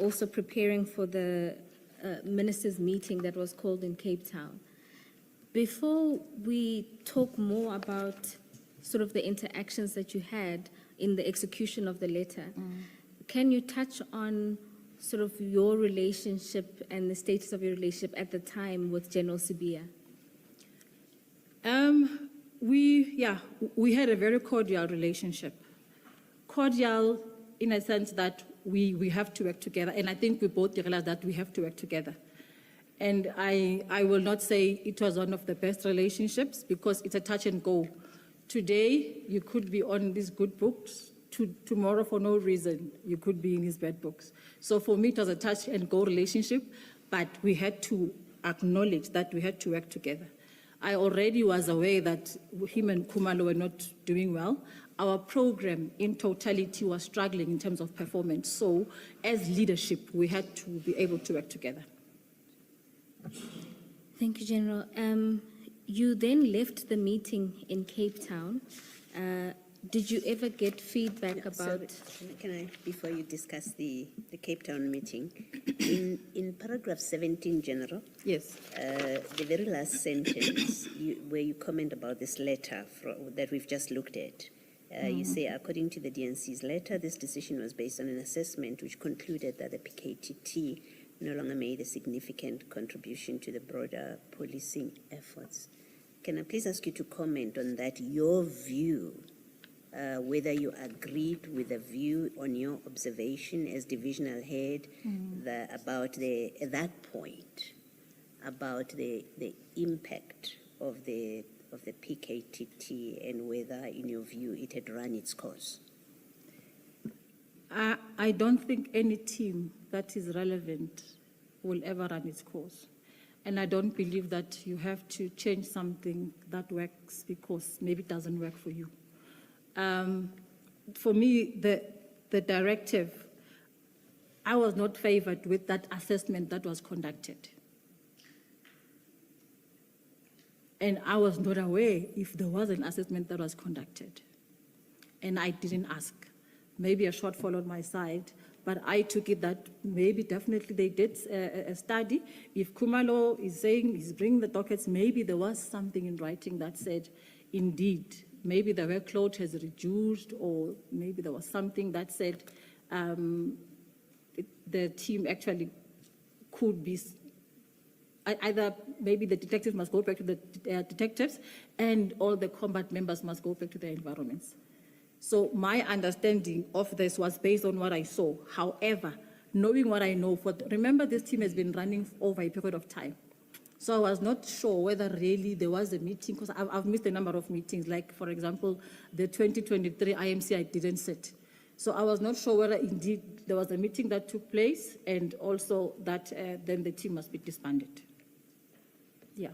also preparing for the ministers' meeting that was called in Cape Town. Before we talk more about sort of the interactions that you had in the execution of the letter, can you touch on sort of your relationship and the status of your relationship at the time with General Sibiya? We had a very cordial relationship. Cordial in a sense that we have to work together, and I think we both realized that we have to work together. And I will not say it was one of the best relationships because it's a touch and go. Today, you could be on these good books. Tomorrow, for no reason, you could be in his bad books. So for me, it was a touch and go relationship, but we had to acknowledge that we had to work together. I already was aware that him and Khumalo were not doing well. Our program in totality was struggling in terms of performance. So as leadership, we had to be able to work together. Thank you, General. You then left the meeting in Cape Town. Did you ever get feedback about... Sorry, can I, before you discuss the Cape Town meeting, in paragraph 17, General, yes, the very last sentence where you comment about this letter that we've just looked at, you say, according to the DNC's letter, this decision was based on an assessment which concluded that the PKTT no longer made a significant contribution to the broader policing efforts. Can I please ask you to comment on that, your view, whether you agreed with the view on your observation as divisional head about at that point, about the impact of the PKTT and whether, in your view, it had run its course? I don't think any team that is relevant will ever run its course. And I don't believe that you have to change something that works because maybe it doesn't work for you. For me, the directive, I was not favored with that assessment that was conducted. And I was not aware if there was an assessment that was conducted. And I didn't ask. Maybe a shortfall on my side, but I took it that maybe definitely they did a study. If Khumalo is saying he's bringing the dockets, maybe there was something in writing that said, indeed, maybe the workload has reduced, or maybe there was something that said the team actually could be, either maybe the detectives must go back to the detectives and all the combat members must go back to their environments. So my understanding of this was based on what I saw. However, knowing what I know, remember this team has been running over a period of time. So I was not sure whether really there was a meeting, because I've missed a number of meetings, like, for example, the 2023 IMC I didn't sit. So I was not sure whether indeed there was a meeting that took place and also that then the team must be disbanded. Yeah.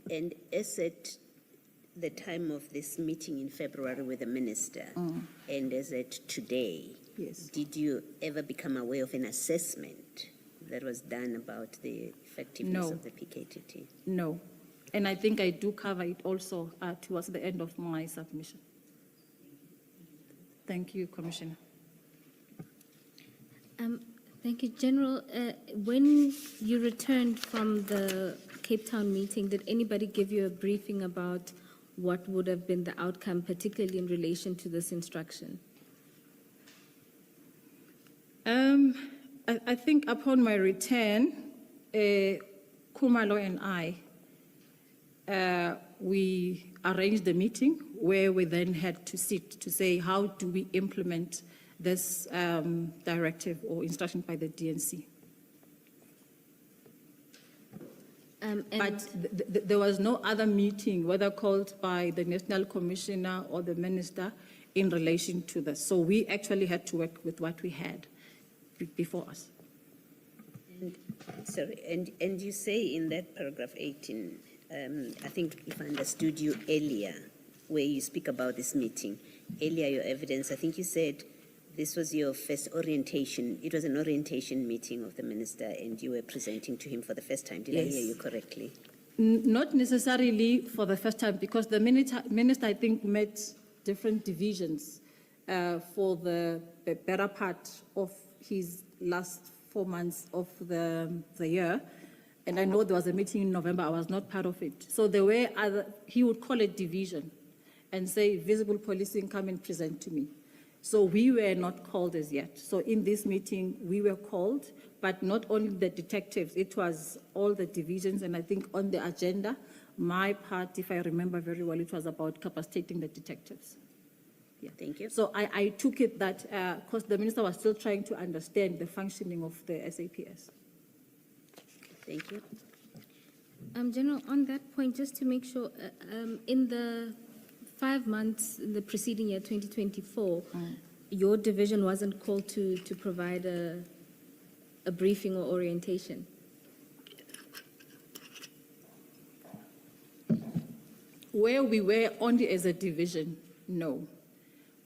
And is it the time of this meeting in February with the minister, and as at today, yes, did you ever become aware of an assessment that was done about the effectiveness of the PKTT? No. And I think I do cover it also towards the end of my submission. Thank you, Commissioner. Thank you, General. When you returned from the Cape Town meeting, did anybody give you a briefing about what would have been the outcome, particularly in relation to this instruction? I think upon my return, Khumalo and I, we arranged a meeting where we then had to sit to say, how do we implement this directive or instruction by the DNC? But there was no other meeting, whether called by the National Commissioner or the Minister, in relation to this. So we actually had to work with what we had before us. And you say in that paragraph 18, I think if I understood you earlier, where you speak about this meeting, earlier your evidence, I think you said this was your first orientation. It was an orientation meeting of the minister and you were presenting to him for the first time. Did I hear you correctly? Not necessarily for the first time, because the minister, I think, met different divisions for the better part of his last 4 months of the year. And I know there was a meeting in November, I was not part of it. So there were he would call it division and say, visible policing, come and present to me. So we were not called as yet. So in this meeting, we were called, but not only the detectives, it was all the divisions. And I think on the agenda, my part, if I remember very well, it was about capacitating the detectives. Yeah. Thank you. So I took it that, because the minister was still trying to understand the functioning of the SAPS. Thank you. General, on that point, just to make sure, in the 5 months in the preceding year, 2024, your division wasn't called to provide a briefing or orientation? Where we were only as a division, no.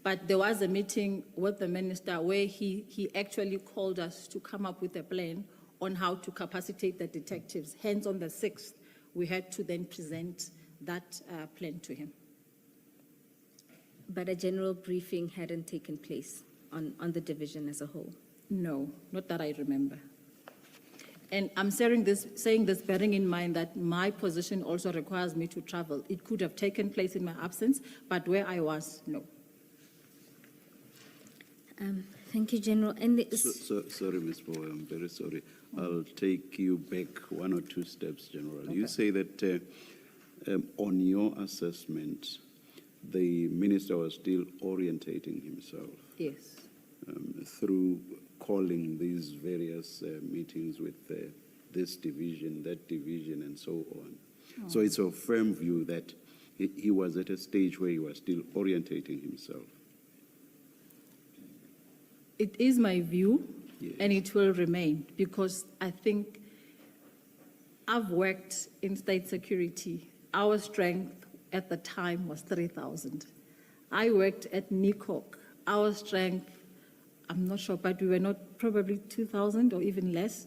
But there was a meeting with the minister where he actually called us to come up with a plan on how to capacitate the detectives. Hence, on the 6th, we had to then present that plan to him. But a general briefing hadn't taken place on the division as a whole? No, not that I remember. And I'm saying this bearing in mind that my position also requires me to travel. It could have taken place in my absence, but where I was, no. Thank you, General. And Sorry, Ms. Power, I'm very sorry. I'll take you back 1 or 2 steps, General. Okay. You say that on your assessment, the minister was still orientating himself. Yes. Through calling these various meetings with this division, that division, and so on. Oh. So it's a firm view that he was at a stage where he was still orientating himself. It is my view, yes, and it will remain, because I think I've worked in state security. Our strength at the time was 3,000. I worked at NICOC. Our strength, I'm not sure, but we were not probably 2,000 or even less.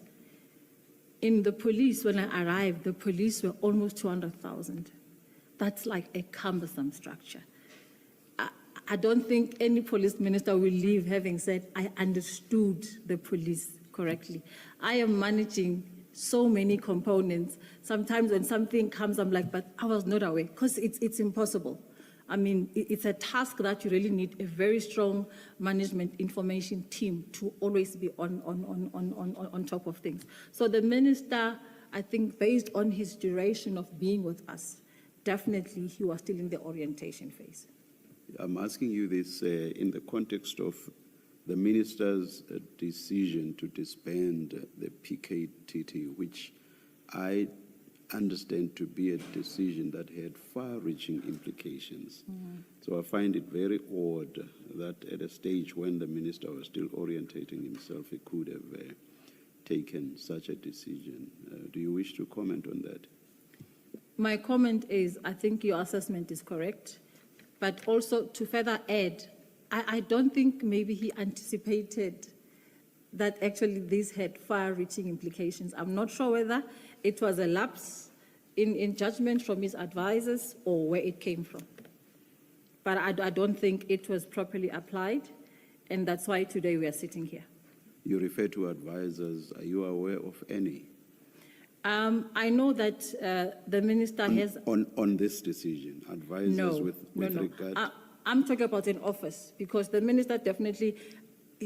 In the police, when I arrived, the police were almost 200,000. That's like a cumbersome structure. I don't think any police minister will leave having said, I understood the police correctly. I am managing so many components. Sometimes when something comes, I'm like, but I was not aware, because it's impossible. I mean, it's a task that you really need a very strong management information team to always be on top of things. So the minister, I think, based on his duration of being with us, definitely he was still in the orientation phase. I'm asking you this in the context of the minister's decision to disband the PKTT, which I understand to be a decision that had far-reaching implications. Mm-hmm. So I find it very odd that at a stage when the minister was still orientating himself, he could have taken such a decision. Do you wish to comment on that? My comment is, I think your assessment is correct. But also to further add, I don't think maybe he anticipated that actually this had far-reaching implications. I'm not sure whether it was a lapse in judgment from his advisors or where it came from. But I don't think it was properly applied, and that's why today we are sitting here. You refer to advisors. Are you aware of any? I know that the minister has... On this decision, advisors with regard... I'm talking about an office, because the minister definitely,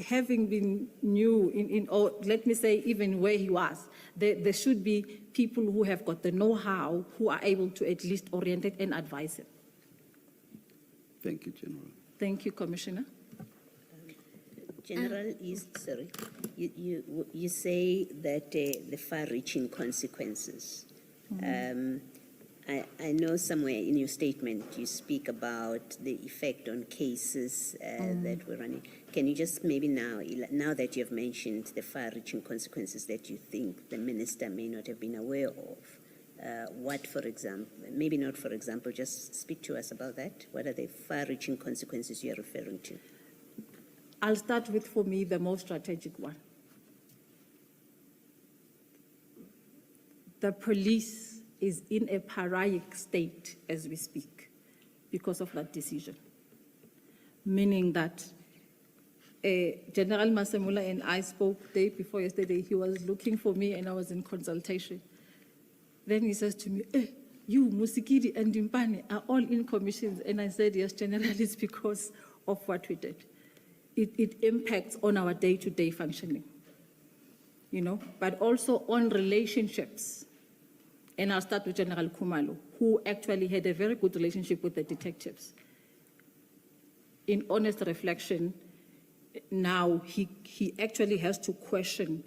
having been new or let me say even where he was, there should be people who have got the know-how, who are able to at least orientate and advise him. Thank you, General. Thank you, Commissioner. General, you say that the far-reaching consequences. Mm-hmm. I know somewhere in your statement you speak about the effect on cases that were running. Can you just maybe now that you have mentioned the far-reaching consequences that you think the minister may not have been aware of, what, for example, maybe not for example, just speak to us about that. What are the far-reaching consequences you are referring to? I'll start with, for me, the most strategic one. The police is in a pariah state as we speak because of that decision, meaning that General Masemula and I spoke day before yesterday. He was looking for me and I was in consultation. Then he says to me, you, Musikidi and Dimpane are all in commissions. And I said, yes, General, it's because of what we did. It impacts on our day-to-day functioning, you know, but also on relationships. And I'll start with General Khumalo, who actually had a very good relationship with the detectives. In honest reflection, now he actually has to question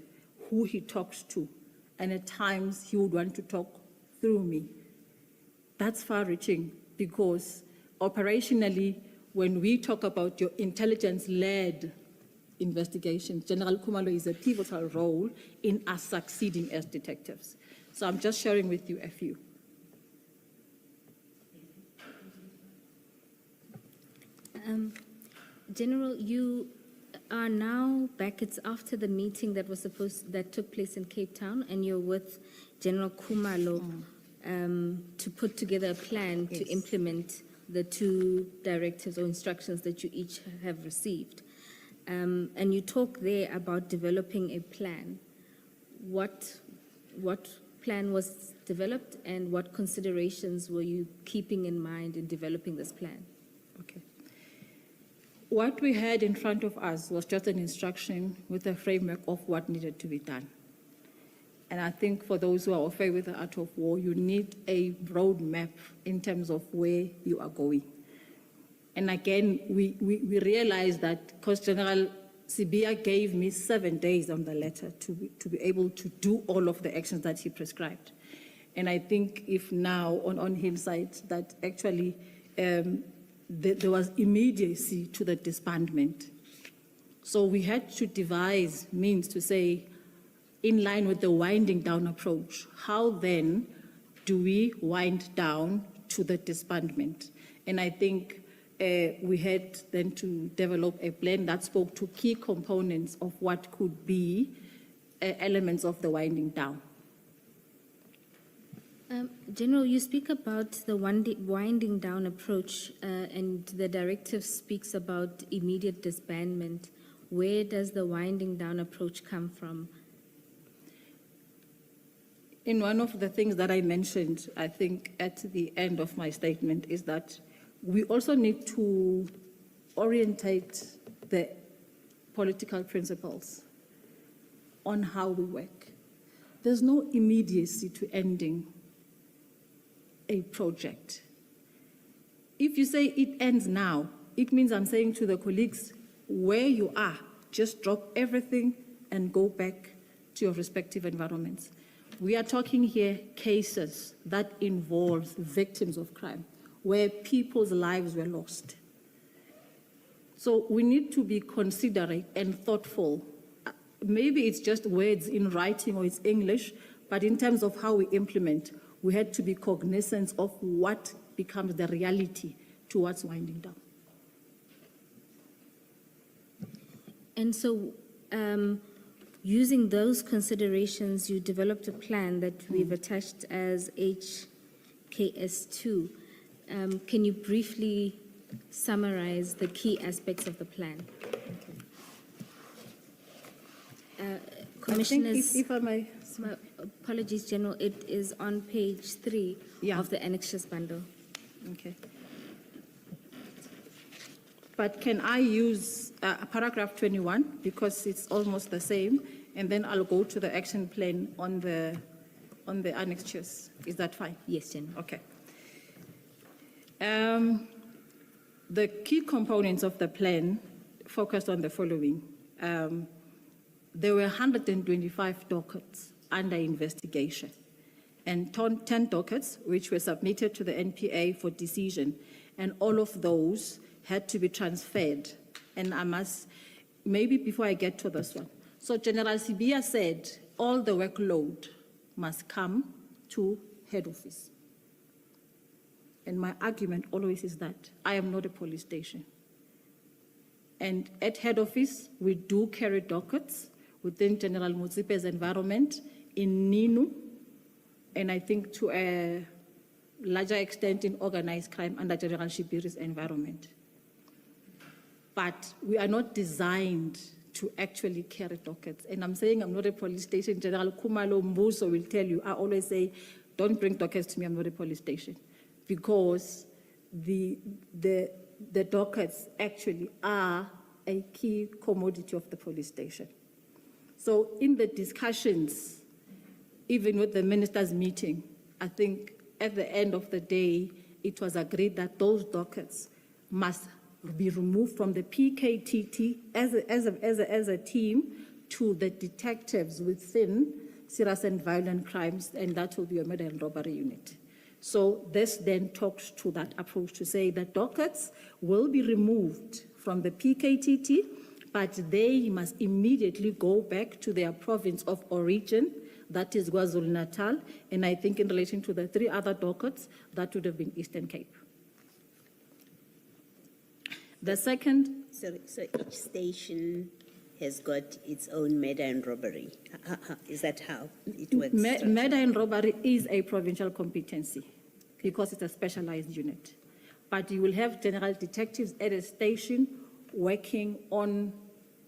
who he talks to. And at times he would want to talk through me. That's far-reaching because operationally, when we talk about your intelligence-led investigations, General Khumalo is a pivotal role in us succeeding as detectives. So I'm just sharing with you a few. General, you are now back. It's after the meeting that took place in Cape Town, and you're with General Khumalo to put together a plan to implement the 2 directives or instructions that you each have received. And you talk there about developing a plan. What plan was developed and what considerations were you keeping in mind in developing this plan? Okay. What we had in front of us was just an instruction with a framework of what needed to be done. And I think for those who are familiar with the art of war, you need a roadmap in terms of where you are going. And again, we realized that because General Sibiya gave me 7 days on the letter to be able to do all of the actions that he prescribed. And I think if now, on hindsight, that actually there was immediacy to the disbandment. So we had to devise means to say, in line with the winding down approach, how then do we wind down to the disbandment? And I think we had then to develop a plan that spoke to key components of what could be elements of the winding down. General, you speak about the winding down approach, and the directive speaks about immediate disbandment. Where does the winding down approach come from? In one of the things that I mentioned, I think at the end of my statement, is that we also need to orientate the political principles on how we work. There's no immediacy to ending a project. If you say it ends now, it means I'm saying to the colleagues, where you are, just drop everything and go back to your respective environments. We are talking here cases that involve victims of crime, where people's lives were lost. So we need to be considerate and thoughtful. Maybe it's just words in writing or it's English, but in terms of how we implement, we had to be cognizant of what becomes the reality towards winding down. And so, using those considerations, you developed a plan that we've attached as HKS2. Can you briefly summarize the key aspects of the plan? Commissioners, if I may. Apologies, General, it is on page 3 of the annexures bundle. Okay. But can I use paragraph 21 because it's almost the same, and then I'll go to the action plan on the annexures. Is that fine? Yes, General. Okay. The key components of the plan focused on the following. There were 125 dockets under investigation and 10 dockets which were submitted to the NPA for decision, and all of those had to be transferred. And I must, maybe before I get to this one. So General Sibiya said all the workload must come to head office. And my argument always is that I am not a police station. And at head office, we do carry dockets within General Mutsipe's environment in Ninu, and I think to a larger extent in organized crime under General Shibiri's environment. but we are not designed to actually carry dockets. And I'm saying I'm not a police station. General Khumalo Mbuso will tell you, I always say, don't bring dockets to me, I'm not a police station. Because the dockets actually are a key commodity of the police station. So in the discussions, even with the ministers' meeting, I think at the end of the day, it was agreed that those dockets must be removed from the PKTT as a team to the detectives within serious and violent crimes, and that will be a murder and robbery unit. So this then talks to that approach to say that dockets will be removed from the PKTT, but they must immediately go back to their province of origin, that is KwaZulu-Natal, and I think in relation to the 3 other dockets, that would have been Eastern Cape. The second, So each station has got its own murder and robbery. Is that how it works? murder and robbery is a provincial competency because it's a specialized unit. But you will have general detectives at a station working on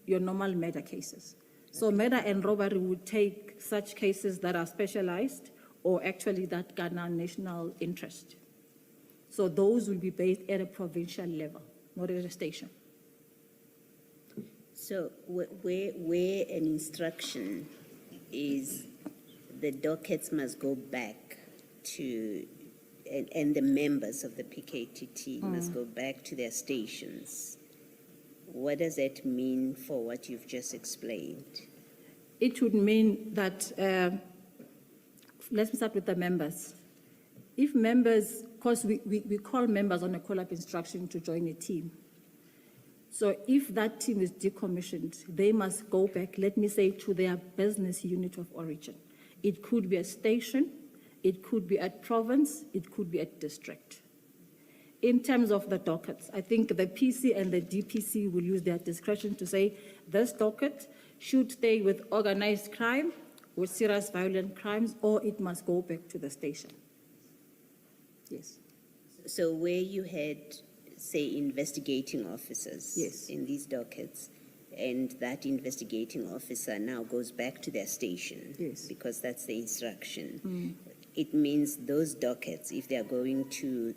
your normal murder cases. So murder and robbery would take such cases that are specialized or actually that garner national interest. So those will be based at a provincial level, not at a station. So where an instruction is the dockets must go back to, and the members of the PKTT must go back to their stations, what does that mean for what you've just explained? It would mean that, let's start with the members. If members, because we call members on a call-up instruction to join a team. So if that team is decommissioned, they must go back, let me say, to their business unit of origin. It could be a station, it could be at province, it could be at district. In terms of the dockets, I think the PC and the DPC will use their discretion to say this docket should stay with organized crime, with serious violent crimes, or it must go back to the station. Yes. So where you had, say, investigating officers Yes. in these dockets, and that investigating officer now goes back to their station, Yes. because that's the instruction. It means those dockets, if they are going to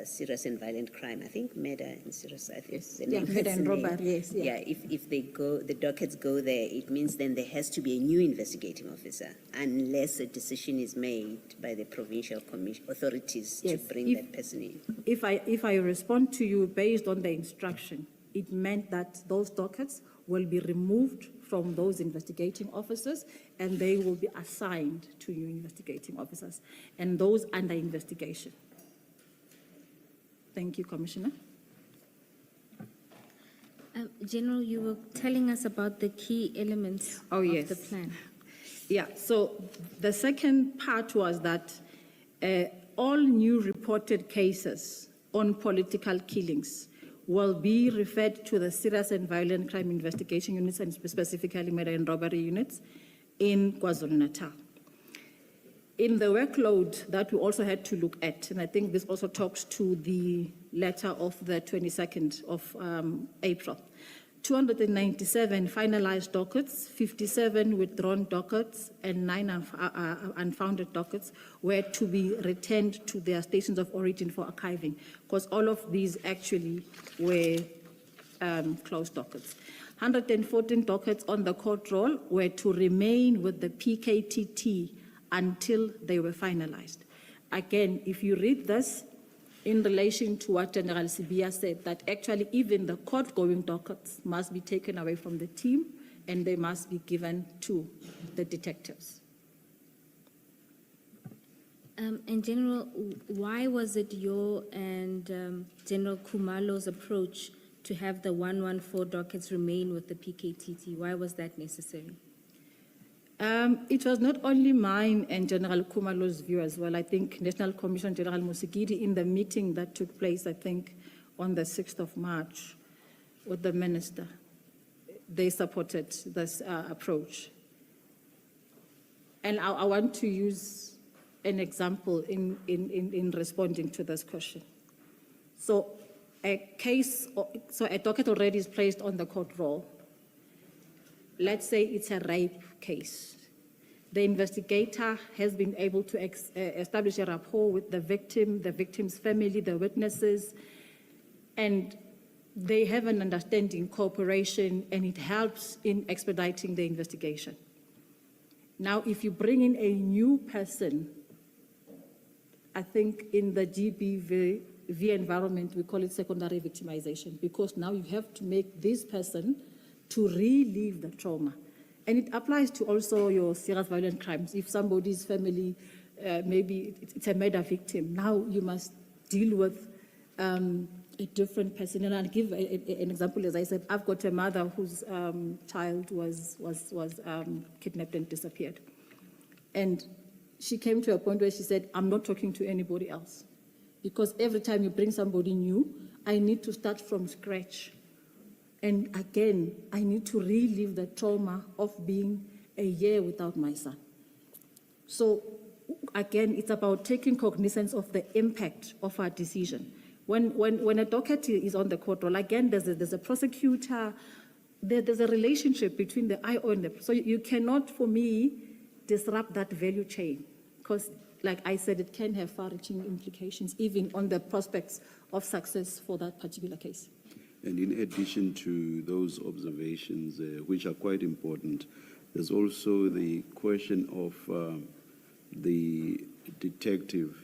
serious and violent crime, I think murder and serious, I think. Yes. the Yeah, name murder is and there. robbery, yes, yeah. Yeah, if they go, the dockets go there, it means then there has to be a new investigating officer, unless a decision is made by the provincial authorities Yes, to bring that person in. If I respond to you based on the instruction, it meant that those dockets will be removed from those investigating officers and they will be assigned to new investigating officers and those under investigation. Thank you, Commissioner. General, you were telling us about the key elements Oh, of yes. the plan. Yeah, so the second part was that all new reported cases on political killings will be referred to the serious and violent crime investigation units and specifically murder and robbery units in KwaZulu-Natal. In the workload that we also had to look at, and I think this also talks to the letter of the 22nd of April, 297 finalized dockets, 57 withdrawn dockets, and 9 unfounded dockets were to be returned to their stations of origin for archiving, because all of these actually were closed dockets. 114 dockets on the court roll were to remain with the PKTT until they were finalized. Again, if you read this, in relation to what General Sibiya said, that actually even the court-going dockets must be taken away from the team and they must be given to the detectives. And General, why was it your and General Khumalo's approach to have the 114 dockets remain with the PKTT? Why was that necessary? It was not only mine and General Khumalo's view as well. I think National Commission General Musigidi, in the meeting that took place, I think, on the 6th of March with the minister, they supported this approach. And I want to use an example in responding to this question. So a case, so a docket already is placed on the court roll. Let's say it's a rape case. The investigator has been able to establish a rapport with the victim, the victim's family, the witnesses, and they have an understanding, cooperation, and it helps in expediting the investigation. Now, if you bring in a new person, I think in the GBV environment, we call it secondary victimization, because now you have to make this person to relieve the trauma. And it applies to also your serious violent crimes. If somebody's family, maybe it's a murder victim, now you must deal with a different person. And I'll give an example. As I said, I've got a mother whose child was kidnapped and disappeared. And she came to a point where she said, I'm not talking to anybody else. Because every time you bring somebody new, I need to start from scratch. And again, I need to relive the trauma of being a year without my son. So again, it's about taking cognizance of the impact of our decision. When a docket is on the court roll, again, there's a prosecutor, there's a relationship between the IO and the, so you cannot, for me, disrupt that value chain. Because, like I said, it can have far-reaching implications, even on the prospects of success for that particular case. And in addition to those observations, which are quite important, there's also the question of the detective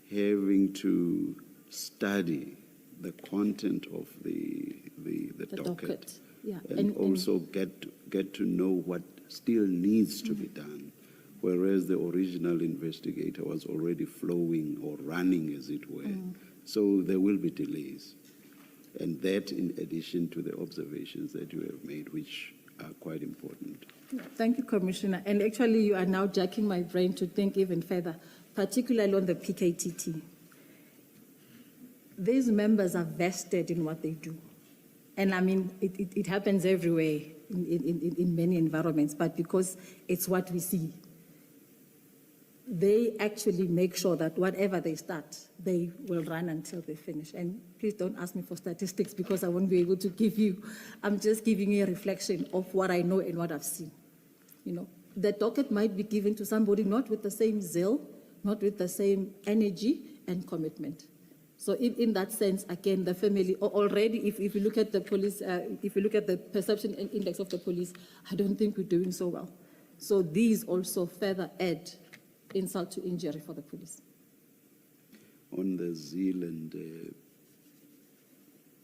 having to study the content of the docket. Yeah. And also get to know what still needs to be done, whereas the original investigator was already flowing or running, as it were. So there will be delays. And that in addition to the observations that you have made, which are quite important. Thank you, Commissioner. And actually, you are now jacking my brain to think even further, particularly on the PKTT. These members are vested in what they do. And I mean, it happens everywhere in many environments, but because it's what we see, they actually make sure that whatever they start, they will run until they finish. And please don't ask me for statistics because I won't be able to give you. I'm just giving you a reflection of what I know and what I've seen. You know, the docket might be given to somebody not with the same zeal, not with the same energy and commitment. So in that sense, again, the family already, if you look at the police, if you look at the perception index of the police, I don't think we're doing so well. So these also further add insult to injury for the police. On the zeal and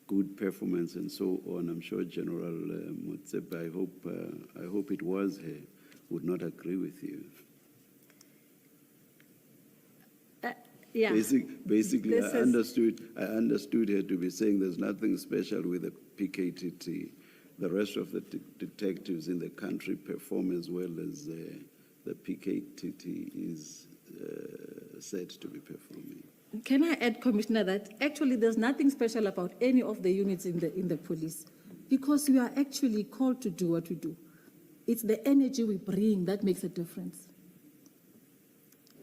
good performance and so on, I'm sure General Motsepe, I hope it was her, would not agree with you. Yeah. Basically, I understood her to be saying there's nothing special with the PKTT. The rest of the detectives in the country perform as well as the PKTT is said to be performing. Can I add, Commissioner, that actually there's nothing special about any of the units in the police, because we are actually called to do what we do. It's the energy we bring that makes a difference.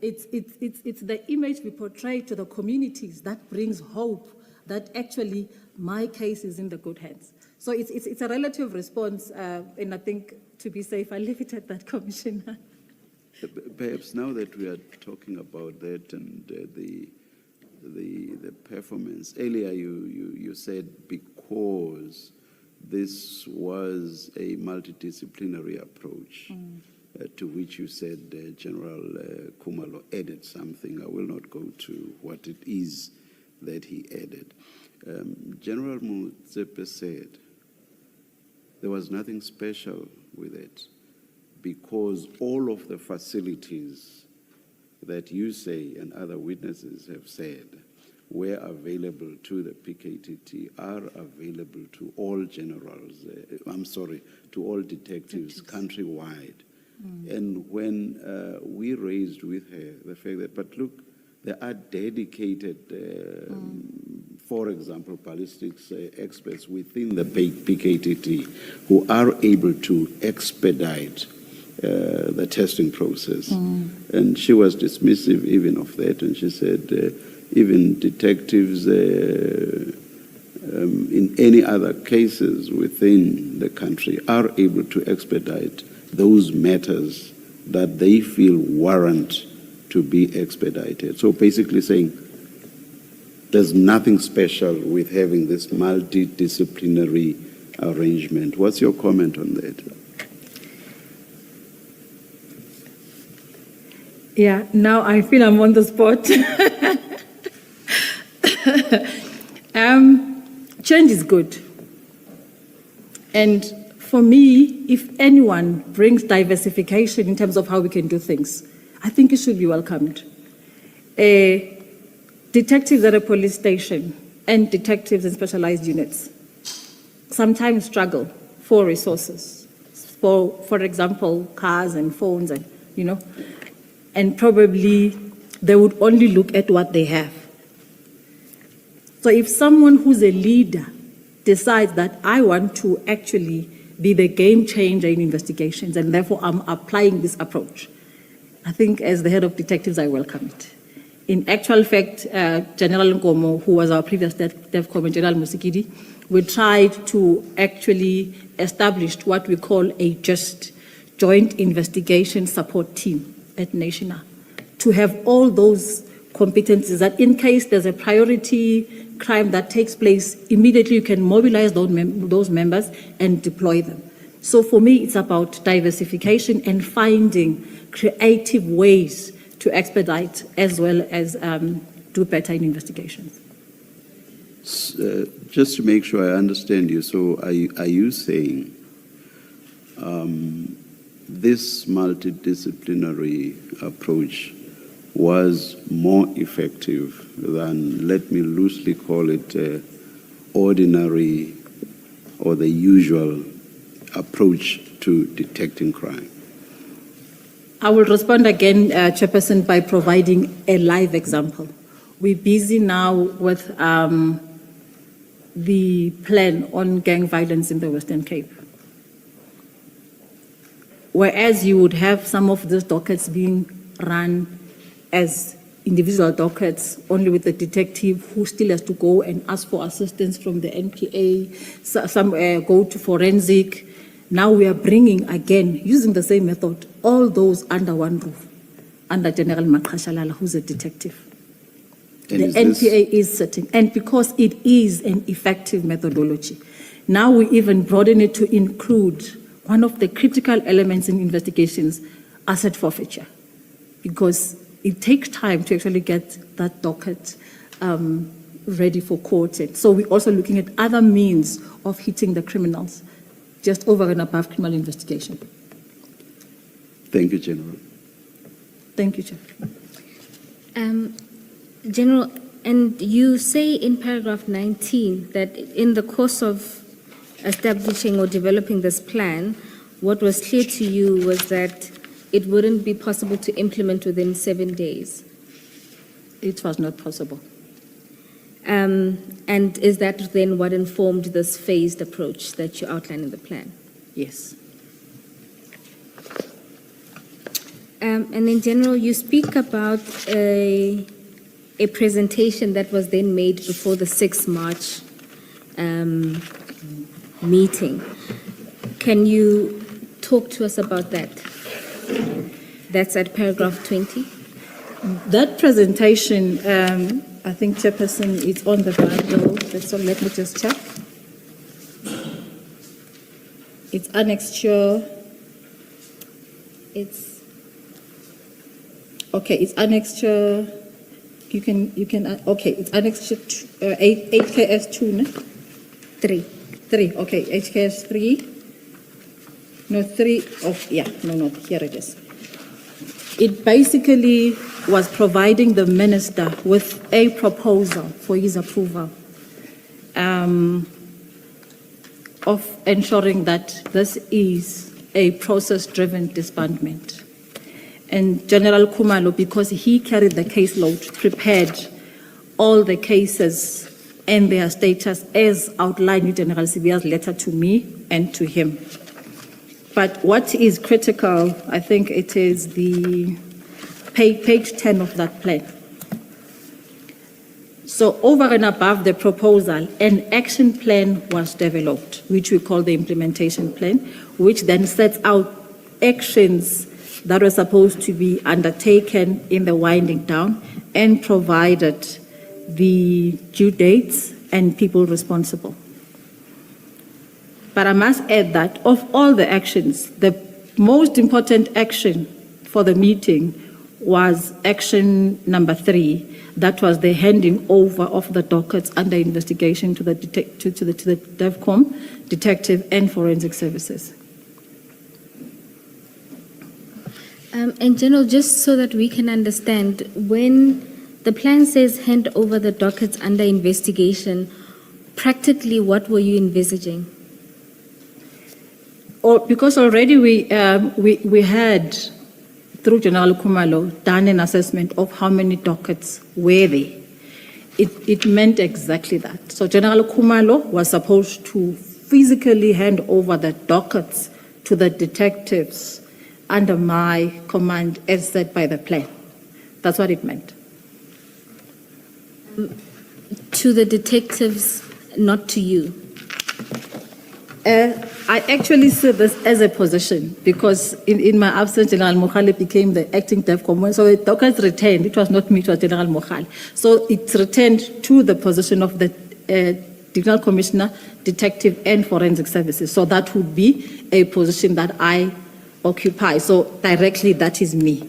It's the image we portray to the communities that brings hope that actually my case is in the good hands. So it's a relative response, and I think to be safe, I'll leave it at that, Commissioner. Perhaps now that we are talking about that and the performance, earlier you said because this was a multidisciplinary approach, to which you said General Khumalo added something. I will not go to what it is that he added. General Motsepe said there was nothing special with it, because all of the facilities that you say and other witnesses have said were available to the PKTT are available to all generals, to all detectives countrywide. And when we raised with her the fact that, but look, there are dedicated, for example, ballistics experts within the PKTT who are able to expedite the testing process. And she was dismissive even of that, and she said even detectives in any other cases within the country are able to expedite those matters that they feel warrant to be expedited. So basically saying there's nothing special with having this multidisciplinary arrangement. What's your comment on that? Yeah, now I feel I'm on the spot. Change is good. And for me, if anyone brings diversification in terms of how we can do things, I think it should be welcomed. Detectives at a police station and detectives in specialized units sometimes struggle for resources, for example, cars and phones, and and probably they would only look at what they have. So if someone who's a leader decides that I want to actually be the game changer in investigations and therefore I'm applying this approach, I think as the head of detectives, I welcome it. In actual fact, General Nkomo, who was our previous DEFCOM, and General Musikidi, we tried to actually establish what we call a just joint investigation support team at National, to have all those competencies that in case there's a priority crime that takes place, immediately you can mobilize those members and deploy them. So for me, it's about diversification and finding creative ways to expedite as well as do better in investigations. Just to make sure I understand you, so are you saying this multidisciplinary approach was more effective than, let me loosely call it, ordinary or the usual approach to detecting crime? I will respond again, Chairperson, by providing a live example. We're busy now with the plan on gang violence in the Western Cape. Whereas you would have some of these dockets being run as individual dockets, only with the detective who still has to go and ask for assistance from the NPA, some go to forensic. Now we are bringing, again, using the same method, all those under one roof, under General Maqashalala, who's a detective. And the NPA is sitting, and because it is an effective methodology, now we even broaden it to include one of the critical elements in investigations, asset forfeiture, because it takes time to actually get that docket ready for court. So we're also looking at other means of hitting the criminals, just over and above criminal investigation. Thank you, General. Thank you, Chair. General, and you say in paragraph 19 that in the course of establishing or developing this plan, what was clear to you was that it wouldn't be possible to implement within 7 days. It was not possible. And is that then what informed this phased approach that you outlined in the plan? Yes. And in general, you speak about a presentation that was then made before the 6 March meeting. Can you talk to us about that? That's at paragraph 20. That presentation, I think, Chairperson, it's on the bundle. So let me just check. It's annexure. It's okay. It's annexure. You can. Okay, it's annexure 8KS 2, no? 3. 3. Okay, HKS 3. No, 3. Oh, yeah. No. Here it is. It basically was providing the minister with a proposal for his approval of ensuring that this is a process-driven disbandment. And General Khumalo, because he carried the caseload, prepared all the cases and their status as outlined in General Sibiya's letter to me and to him. But what is critical, I think it is the page 10 of that plan. So over and above the proposal, an action plan was developed, which we call the implementation plan, which then sets out actions that were supposed to be undertaken in the winding down and provided the due dates and people responsible. But I must add that of all the actions, the most important action for the meeting was action number 3, that was the handing over of the dockets under investigation to the DevCom, Detective and Forensic Services. And General, just so that we can understand, when the plan says hand over the dockets under investigation, practically what were you envisaging? Because already we had, through General Khumalo, done an assessment of how many dockets were there. It meant exactly that. So General Khumalo was supposed to physically hand over the dockets to the detectives under my command as set by the plan. That's what it meant. To the detectives, not to you? I actually see this as a position because in my absence, General Mokhale became the acting DevCom. So the dockets returned. It was not me, it was General Mokhale. So it returned to the position of the Divisional Commissioner, Detective and Forensic Services. So that would be a position that I occupy. So directly, that is me.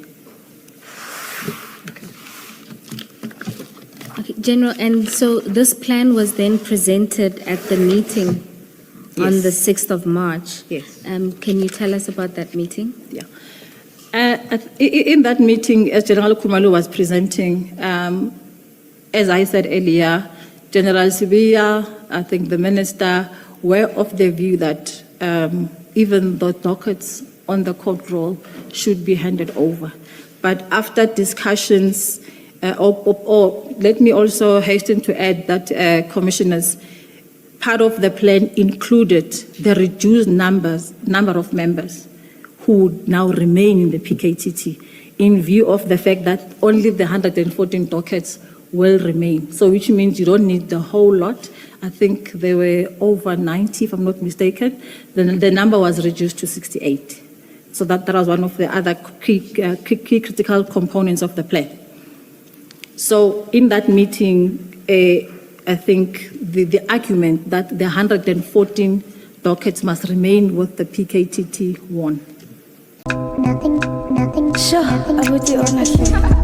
Okay, General, and so this plan was then presented at the meeting on the 6th of March. Yes. Can you tell us about that meeting? Yeah. In that meeting, as General Khumalo was presenting, as I said earlier, General Sibiya, I think the minister, were of the view that even the dockets on the court roll should be handed over. But after discussions, let me also hasten to add that, commissioners, part of the plan included the reduced number of members who would now remain in the PKTT in view of the fact that only the 114 dockets will remain. So which means you don't need the whole lot. I think there were over 90, if I'm not mistaken. The number was reduced to 68. So that was one of the other key critical components of the plan. So in that meeting, I think the argument that the 114 dockets must remain with the PKTT won. Nothing. Sure, I would do honestly.